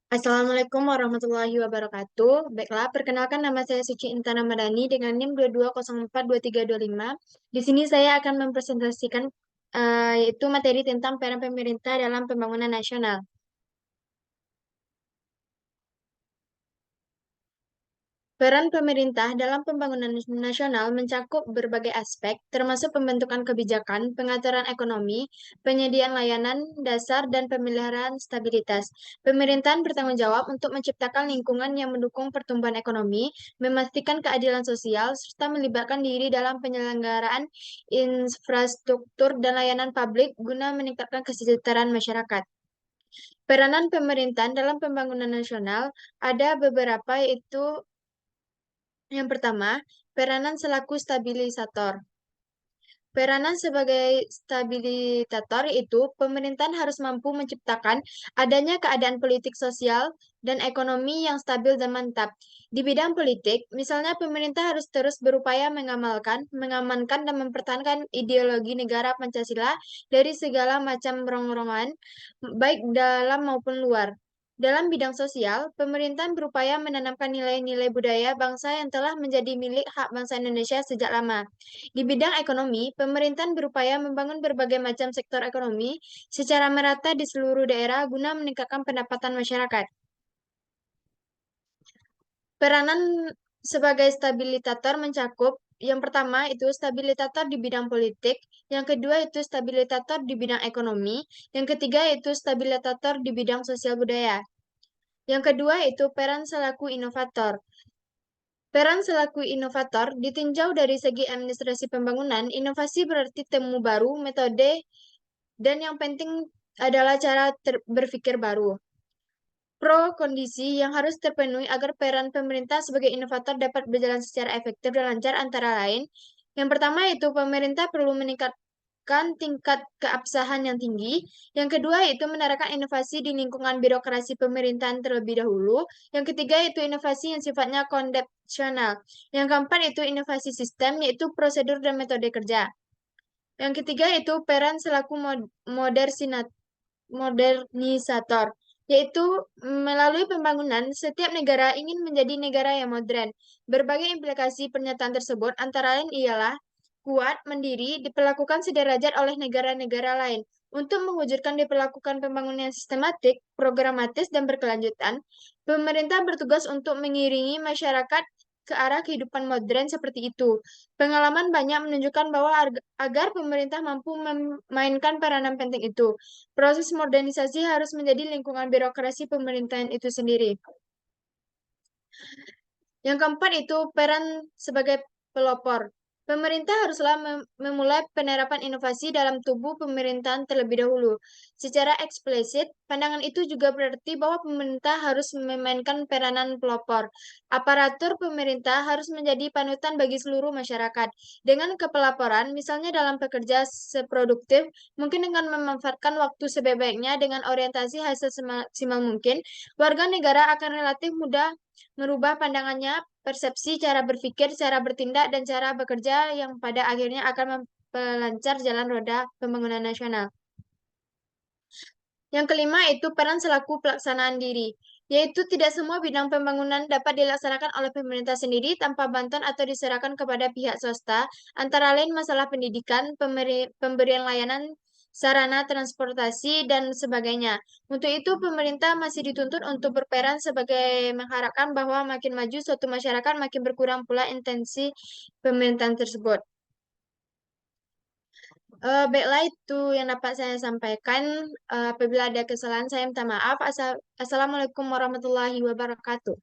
Assalamualaikum warahmatullahi wabarakatuh. Baiklah, perkenalkan nama saya Suci Intana Madani dengan NIM 22042325. Di sini saya akan mempresentasikan yaitu materi tentang peran pemerintah dalam pembangunan nasional. Peran pemerintah dalam pembangunan nasional mencakup berbagai aspek, termasuk pembentukan kebijakan, pengaturan ekonomi, penyediaan layanan dasar, dan pemeliharaan stabilitas. Pemerintahan bertanggung jawab untuk menciptakan lingkungan yang mendukung pertumbuhan ekonomi, memastikan keadilan sosial, serta melibatkan diri dalam penyelenggaraan infrastruktur dan layanan publik guna meningkatkan kesejahteraan masyarakat. Peranan pemerintahan dalam pembangunan nasional ada beberapa, yaitu yang pertama, peranan selaku stabilisator. Peranan sebagai stabilisator itu, pemerintahan harus mampu menciptakan adanya keadaan politik sosial dan ekonomi yang stabil dan mantap. Di bidang politik, misalnya pemerintah harus terus berupaya mengamankan dan mempertahankan ideologi negara Pancasila dari segala macam rongrongan, baik dalam maupun luar. Dalam bidang sosial, pemerintahan berupaya menanamkan nilai-nilai budaya bangsa yang telah menjadi milik hak bangsa Indonesia sejak lama. Di bidang ekonomi, pemerintahan berupaya membangun berbagai macam sektor ekonomi secara merata di seluruh daerah guna meningkatkan pendapatan masyarakat. Peranan sebagai stabilisator mencakup yang pertama itu stabilisator di bidang politik, yang kedua itu stabilisator di bidang ekonomi, yang ketiga itu stabilisator di bidang sosial budaya. Yang kedua itu peran selaku inovator. Peran selaku inovator ditinjau dari segi administrasi pembangunan, inovasi berarti temu baru, metode, dan yang penting adalah cara berpikir baru. Pro kondisi yang harus terpenuhi agar peran pemerintah sebagai inovator dapat berjalan secara efektif dan lancar antara lain. Yang pertama itu pemerintah perlu meningkatkan tingkat keabsahan yang tinggi. Yang kedua itu menerapkan inovasi di lingkungan birokrasi pemerintahan terlebih dahulu. Yang ketiga itu inovasi yang sifatnya kondepsional. Yang keempat itu inovasi sistem, yaitu prosedur dan metode kerja. Yang ketiga itu peran selaku modernisator, yaitu melalui pembangunan, setiap negara ingin menjadi negara yang modern. Berbagai implikasi pernyataan tersebut antara lain ialah kuat, mandiri, diperlakukan sederajat oleh negara-negara lain. Untuk mewujudkan diperlakukan pembangunan yang sistematik, programatis, dan berkelanjutan, pemerintah bertugas untuk mengiringi masyarakat ke arah kehidupan modern seperti itu. Pengalaman banyak menunjukkan bahwa agar pemerintah mampu memainkan peranan penting itu, proses modernisasi harus menjadi lingkungan birokrasi pemerintahan itu sendiri. Yang keempat itu peran sebagai pelopor. Pemerintah haruslah memulai penerapan inovasi dalam tubuh pemerintahan terlebih dahulu. Secara eksplisit, pandangan itu juga berarti bahwa pemerintah harus memainkan peranan pelopor. Aparatur pemerintah harus menjadi panutan bagi seluruh masyarakat. Dengan kepelaporan, misalnya dalam pekerja seproduktif, mungkin dengan memanfaatkan waktu sebaik-baiknya dengan orientasi hasil semaksimal mungkin, warga negara akan relatif mudah merubah pandangannya, persepsi, cara berpikir, cara bertindak, dan cara bekerja yang pada akhirnya akan memperlancar jalan roda pembangunan nasional. Yang kelima itu peran selaku pelaksanaan diri, yaitu tidak semua bidang pembangunan dapat dilaksanakan oleh pemerintah sendiri tanpa bantuan atau diserahkan kepada pihak swasta, antara lain masalah pendidikan, pemberian layanan, sarana transportasi, dan sebagainya. Untuk itu, pemerintah masih dituntut untuk berperan sebagai mengharapkan bahwa makin maju suatu masyarakat, makin berkurang pula intensi pemerintahan tersebut. Baiklah itu yang dapat saya sampaikan. Apabila ada kesalahan, saya minta maaf. Assalamualaikum warahmatullahi wabarakatuh.